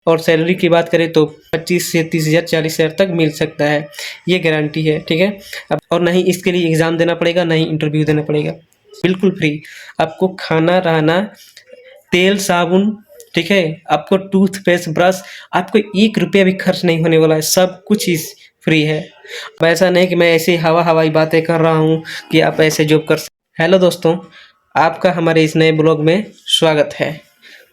और सैलरी की बात करें तो 25 से 30,000 40,000 तक मिल सकता है, ये गारंटी है। ठीक है, अब और ना ही इसके लिए एग्ज़ाम देना पड़ेगा, ना ही इंटरव्यू देना पड़ेगा, बिल्कुल फ्री। आपको खाना रहना, तेल साबुन, ठीक है, आपको टूथपेस्ट ब्रश, आपको 1 रुपया भी खर्च नहीं होने वाला है, सब कुछ इस फ्री है। अब ऐसा नहीं कि मैं ऐसे हवाई बातें कर रहा हूँ कि आप ऐसे जॉब कर हेलो दोस्तों, आपका हमारे इस नए ब्लॉग में स्वागत है।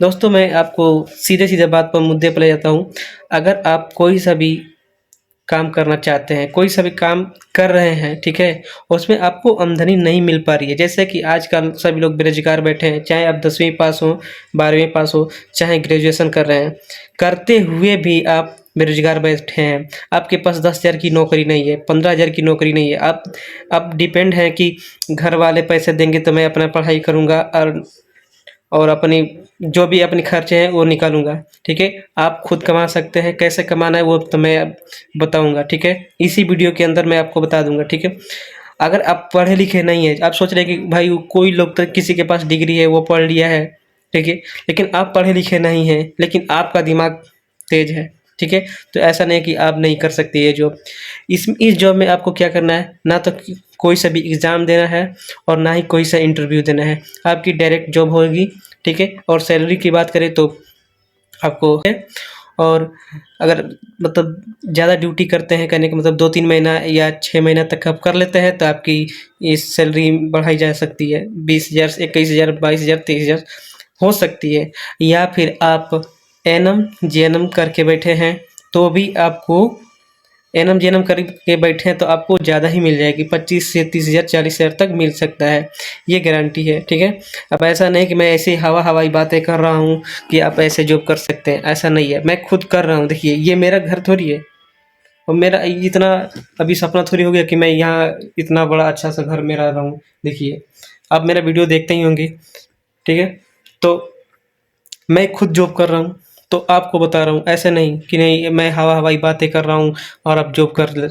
दोस्तों, मैं आपको सीधे-सीधे बात पर मुद्दे पे ले जाता हूँ। अगर आप कोई सा भी काम करना चाहते हैं, कोई सा भी काम कर रहे हैं, ठीक है, उसमें आपको आमदनी नहीं मिल पा रही है, जैसे कि आजकल सभी लोग बेरोज़गार बैठे हैं, चाहे आप 10वीं पास हो, 12वीं पास हो, चाहे ग्रेजुएशन कर रहे हैं, करते हुए भी आप बेरोज़गार बैठे हैं। आपके पास 10,000 की नौकरी नहीं है, 15,000 की नौकरी नहीं है, आप डिपेंड हैं कि घर वाले पैसे देंगे तो मैं अपना पढ़ाई करूँगा और अपनी जो भी अपने खर्चे हैं वो निकालूँगा, ठीक है? आप खुद कमा सकते हैं, कैसे कमाना है वो तो मैं अब बताऊँगा, ठीक है? इसी वीडियो के अंदर मैं आपको बता दूँगा, ठीक है? अगर आप पढ़े लिखे नहीं हैं, आप सोच रहे हैं कि भाई कोई लोग तो किसी के पास डिग्री है, वो पढ़ लिया है, ठीक है? लेकिन आप पढ़े लिखे नहीं हैं, लेकिन आपका दिमाग तेज़ है, ठीक है? तो ऐसा नहीं है कि आप नहीं कर सकते ये जॉब। इस जॉब में आपको क्या करना है, ना तो कोई सा भी एग्ज़ाम देना है और ना ही कोई सा इंटरव्यू देना है। आपकी डायरेक्ट जॉब होगी, ठीक है? और सैलरी की बात करें तो आपको है, और अगर मतलब ज़्यादा ड्यूटी करते हैं, कहने का मतलब 2-3 महीना या 6 महीना तक आप कर लेते हैं तो आपकी ये सैलरी बढ़ाई जा सकती है। 20,000 से 21,000, 22,000, 23,000 हो सकती है। या फिर आप एएनएम, जीएनएम करके बैठे हैं तो भी आपको एएनएम, जीएनएम करके बैठे हैं तो आपको ज़्यादा ही मिल जाएगी, 25 से 30,000, 40,000 तक मिल सकता है, ये गारंटी है, ठीक है? अब ऐसा नहीं कि मैं ऐसे हवाई बातें कर रहा हूँ कि आप ऐसे जॉब कर सकते हैं, ऐसा नहीं है। मैं खुद कर रहा हूँ, देखिए ये मेरा घर थोड़ी है और मेरा इतना अभी सपना थोड़ी हो गया कि मैं यहाँ इतना बड़ा अच्छा सा घर में रह रहा हूँ। देखिए, आप मेरा वीडियो देखते ही होंगे, ठीक है? तो मैं खुद जॉब कर रहा हूँ, तो आपको बता रहा हूँ, ऐसे नहीं कि नहीं मैं हवाई बातें कर रहा हूँ और आप जॉब कर ल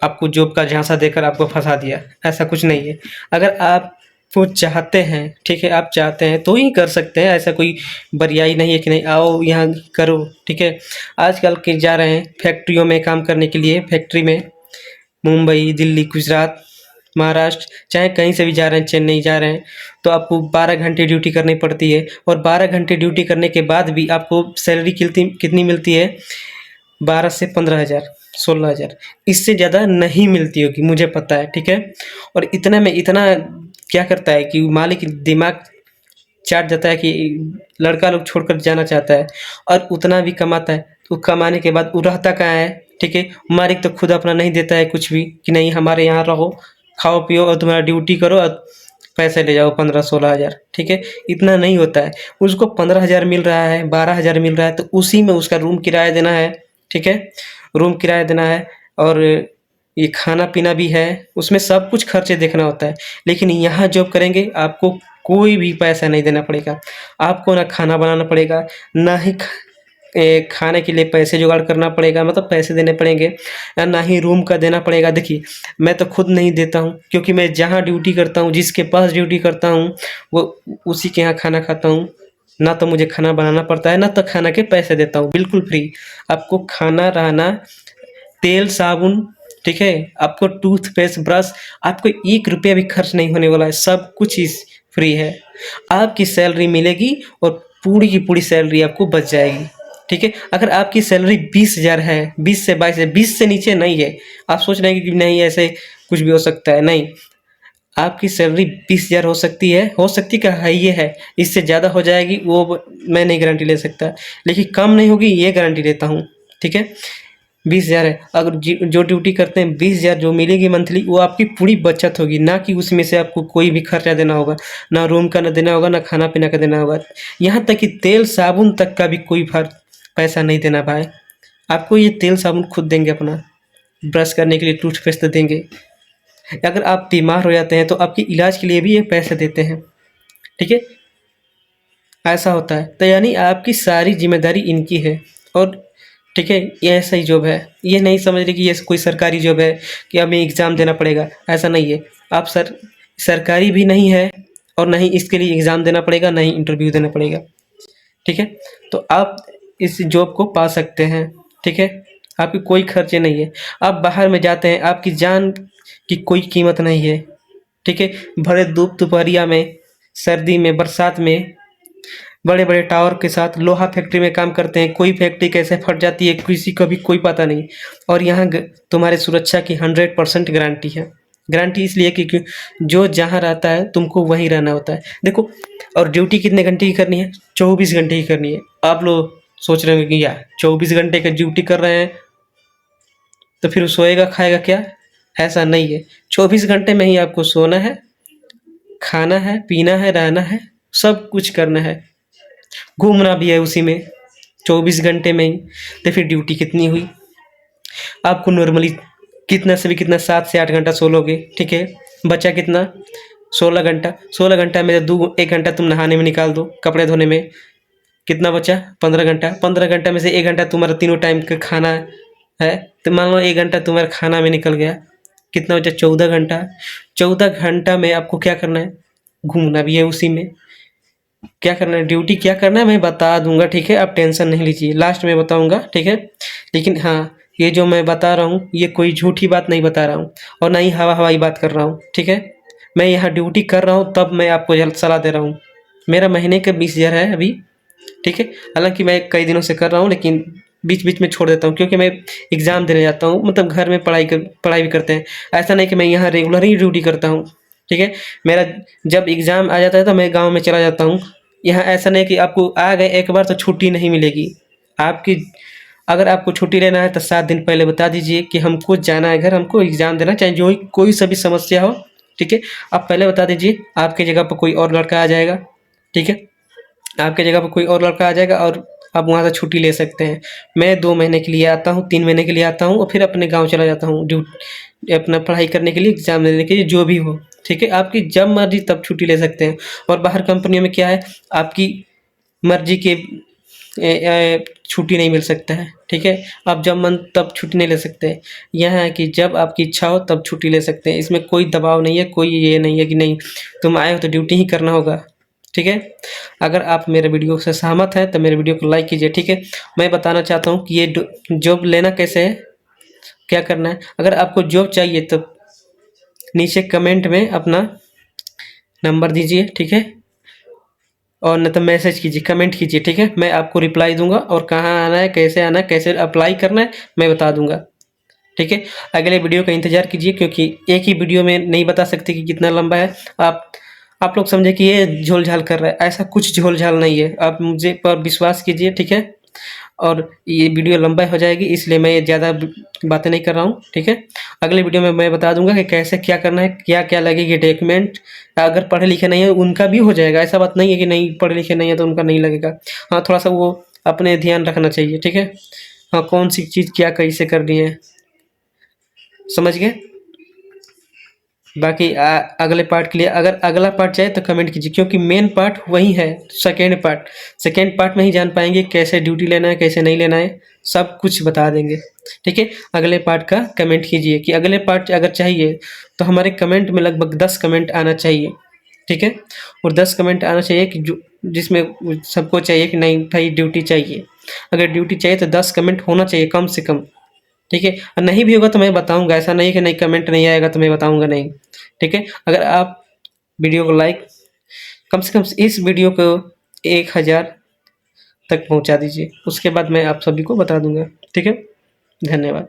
आपको जॉब का झांसा देकर आपको फँसा दिया, ऐसा कुछ नहीं है। अगर आप वो चाहते हैं, ठीक है, आप चाहते हैं तो ही कर सकते हैं, ऐसा कोई बरियाई नहीं है कि नहीं आओ यहाँ करो, ठीक है? आजकल के जा रहे हैं फैक्ट्रियों में काम करने के लिए, फैक्ट्री में मुंबई, दिल्ली, गुजरात, महाराष्ट्र, चाहे कहीं से भी जा रहे हैं, चेन्नई जा रहे हैं, तो आपको 12 घंटे ड्यूटी करनी पड़ती है और 12 घंटे ड्यूटी करने के बाद भी आपको सैलरी कितनी मिलती है? 12 से 15,000, 16,000, इससे ज़्यादा नहीं मिलती होगी, मुझे पता है, ठीक है? और इतना में इतना क्या करता है कि मालिक दिमाग चाट जाता है कि लड़का लोग छोड़कर जाना चाहता है और उतना भी कमाता है, तो कमाने के बाद वो रहता कहाँ है, ठीक है? मालिक तो खुद अपना नहीं देता है कुछ भी कि नहीं हमारे यहाँ रहो, खाओ पियो और तुम्हारा ड्यूटी करो और पैसे ले जाओ 15-16,000, ठीक है? इतना नहीं होता है। उसको 15,000 मिल रहा है, 12,000 मिल रहा है, तो उसी में उसका रूम किराया देना है, ठीक है? रूम किराया देना है और ये खाना-पीना भी है, उसमें सब कुछ खर्चे देखना होता है। लेकिन यहाँ जॉब करेंगे आपको कोई भी पैसा नहीं देना पड़ेगा। आपको ना खाना बनाना पड़ेगा, ना ही खाने के लिए पैसे जुगाड़ करना पड़ेगा, मतलब पैसे देने पड़ेंगे, ना ही रूम का देना पड़ेगा। देखिए, मैं तो खुद नहीं देता हूँ क्योंकि मैं जहाँ ड्यूटी करता हूँ, जिसके पास ड्यूटी करता हूँ, वो उसी के यहाँ खाना खाता हूँ। ना तो मुझे खाना बनाना पड़ता है, ना तो खाना के पैसे देता हूँ, बिल्कुल फ्री। आपको खाना, रहना, तेल, साबुन, ठीक है? आपको टूथपेस्ट, ब्रश, आपको 1 रुपया भी खर्च नहीं होने वाला है, सब कुछ इस फ्री है। आपकी सैलरी मिलेगी और पूरी की पूरी सैलरी आपको बच जाएगी, ठीक है? अगर आपकी सैलरी 20,000 है, 20 से 22 है, 20 से नीचे नहीं है, आप सोच रहे हैं कि नहीं ऐसे कुछ भी हो सकता है, नहीं। आपकी सैलरी 20,000 हो सकती क्या है, ये है, इससे ज़्यादा हो जाएगी वो मैं नहीं गारंटी ले सकता, लेकिन कम नहीं होगी ये गारंटी लेता हूँ, ठीक है? 20,000 है, अगर जो ड्यूटी करते हैं 20,000 जो मिलेगी मंथली, वो आपकी पूरी बचत होगी, ना कि उसमें से आपको कोई भी खर्चा देना होगा, ना रूम का ना देना होगा, ना खाना-पीना का देना होगा। यहाँ तक कि तेल साबुन तक का भी कोई पैसा नहीं देना भाई। आपको ये तेल साबुन खुद देंगे अपना, ब्रश करने के लिए टूथपेस्ट देंगे। अगर आप बीमार हो जाते हैं तो आपके इलाज के लिए भी ये पैसे देते हैं, ठीक है? ऐसा होता है, तो यानी आपकी सारी ज़िम्मेदारी इनकी है और ठीक है, ये ऐसा ही जॉब है। ये नहीं समझ रहे कि ये कोई सरकारी जॉब है कि हमें एग्ज़ाम देना पड़ेगा, ऐसा नहीं है। आप सरकारी भी नहीं है और ना ही इसके लिए एग्ज़ाम देना पड़ेगा, ना ही इंटरव्यू देना पड़ेगा, ठीक है? तो आप इस जॉब को पा सकते हैं, ठीक है। आपकी कोई खर्चे नहीं है। आप बाहर में जाते हैं, आपकी जान की कोई कीमत नहीं है, ठीक है। भरे धूप दोपहरिया में, सर्दी में, बरसात में, बड़े बड़े टावर के साथ लोहा फैक्ट्री में काम करते हैं। कोई फैक्ट्री कैसे फट जाती है किसी को भी कोई पता नहीं। और यहाँ तुम्हारे सुरक्षा की 100% गारंटी है। गारंटी इसलिए क्योंकि जो जहाँ रहता है तुमको वहीं रहना होता है। देखो, और ड्यूटी कितने घंटे की करनी है? 24 घंटे की करनी है। आप लोग सोच रहे होंगे कि यार 24 घंटे का ड्यूटी कर रहे हैं तो फिर सोएगा खाएगा क्या? ऐसा नहीं है। 24 घंटे में ही आपको सोना है, खाना है, पीना है, रहना है, सब कुछ करना है, घूमना भी है उसी में 24 घंटे में ही। तो फिर ड्यूटी कितनी हुई? आपको नॉर्मली कितना से भी कितना 7 से 8 घंटा सो लोगे, ठीक है। बचा कितना? 16 घंटा। 16 घंटा में 1 घंटा तुम नहाने में निकाल दो, कपड़े धोने में। कितना बचा? 15 घंटा। 15 घंटा में से 1 घंटा तुम्हारा तीनों टाइम का खाना है, तो मान लो 1 घंटा तुम्हारा खाना में निकल गया। कितना बचा? 14 घंटा। 14 घंटा में आपको क्या करना है? घूमना भी है उसी में। क्या करना है, ड्यूटी क्या करना है मैं बता दूंगा, ठीक है। आप टेंशन नहीं लीजिए, लास्ट में बताऊंगा, ठीक है। लेकिन हाँ, ये जो मैं बता रहा हूँ ये कोई झूठी बात नहीं बता रहा हूँ और ना ही हवा हवाई बात कर रहा हूँ, ठीक है। मैं यहाँ ड्यूटी कर रहा हूँ तब मैं आपको सलाह दे रहा हूँ। मेरा महीने का 20,000 है अभी, ठीक है। हालांकि मैं कई दिनों से कर रहा हूँ लेकिन बीच बीच में छोड़ देता हूँ क्योंकि मैं एग्ज़ाम देने जाता हूँ, मतलब घर में पढ़ाई भी करते हैं। ऐसा नहीं कि मैं यहाँ रेगुलर ही ड्यूटी करता हूँ, ठीक है। मेरा जब एग्ज़ाम आ जाता है तो मैं गाँव में चला जाता हूँ। यहाँ ऐसा नहीं कि आपको आ गए एक बार तो छुट्टी नहीं मिलेगी आपकी। अगर आपको छुट्टी लेना है तो 7 दिन पहले बता दीजिए कि हमको जाना है घर, हमको एग्ज़ाम देना, चाहे जो कोई सा भी समस्या हो, ठीक है। आप पहले बता दीजिए, आपकी जगह पर कोई और लड़का आ जाएगा, ठीक है। आपकी जगह पर कोई और लड़का आ जाएगा और आप वहाँ से छुट्टी ले सकते हैं। मैं 2 महीने के लिए आता हूँ, 3 महीने के लिए आता हूँ और फिर अपने गाँव चला जाता हूँ अपना पढ़ाई करने के लिए, एग्ज़ाम देने के लिए, जो भी हो, ठीक है। आपकी जब मर्जी तब छुट्टी ले सकते हैं। और बाहर कंपनियों में क्या है, आपकी मर्जी के छुट्टी नहीं मिल सकता है, ठीक है। आप जब मन तब छुट्टी नहीं ले सकते। यह है कि जब आपकी इच्छा हो तब छुट्टी ले सकते हैं। इसमें कोई दबाव नहीं है, कोई ये नहीं है कि नहीं तुम आए हो तो ड्यूटी ही करना होगा, ठीक है। अगर आप मेरे वीडियो से सहमत हैं तो मेरे वीडियो को लाइक कीजिए, ठीक है। मैं बताना चाहता हूँ कि ये जॉब लेना कैसे है, क्या करना है। अगर आपको जॉब चाहिए तो नीचे कमेंट में अपना नंबर दीजिए, ठीक है। और न तो मैसेज कीजिए, कमेंट कीजिए, ठीक है। मैं आपको रिप्लाई दूंगा और कहाँ आना है, कैसे अप्लाई करना है मैं बता दूंगा, ठीक है। अगले वीडियो का इंतज़ार कीजिए क्योंकि एक ही वीडियो में नहीं बता सकते कि कितना लंबा है। आप लोग समझे कि ये झोल झाल कर रहा है, ऐसा कुछ झोल झाल नहीं है। आप मुझे पर विश्वास कीजिए, ठीक है। और ये वीडियो लंबा हो जाएगी इसलिए मैं ज़्यादा बातें नहीं कर रहा हूँ, ठीक है। अगले वीडियो में मैं बता दूंगा कि कैसे क्या करना है, क्या क्या लगेगी डॉक्यूमेंट। अगर पढ़े लिखे नहीं है उनका भी हो जाएगा, ऐसा बात नहीं है कि नहीं पढ़े लिखे नहीं है तो उनका नहीं लगेगा। हाँ, थोड़ा सा वो अपने ध्यान रखना चाहिए, ठीक है। हाँ, कौन सी चीज़ क्या कैसे करनी है, समझ गए। बाकी अगले पार्ट के लिए अगर अगला पार्ट चाहिए तो कमेंट कीजिए क्योंकि मेन पार्ट वही है। सेकेंड पार्ट में ही जान पाएंगे कैसे ड्यूटी लेना है, कैसे नहीं लेना है, सब कुछ बता देंगे, ठीक है। अगले पार्ट का कमेंट कीजिए कि अगले पार्ट अगर चाहिए तो हमारे कमेंट में लगभग 10 कमेंट आना चाहिए, ठीक है। और 10 कमेंट आना चाहिए कि जिसमें सबको चाहिए कि नहीं भाई ड्यूटी चाहिए। अगर ड्यूटी चाहिए तो 10 कमेंट होना चाहिए कम से कम, ठीक है। और नहीं भी होगा तो मैं बताऊंगा, ऐसा नहीं कि नहीं कमेंट नहीं आएगा तो मैं बताऊंगा नहीं, ठीक है। अगर आप वीडियो को लाइक कम से कम इस वीडियो को 1000 तक पहुंचा दीजिए, उसके बाद मैं आप सभी को बता दूंगा, ठीक है। धन्यवाद।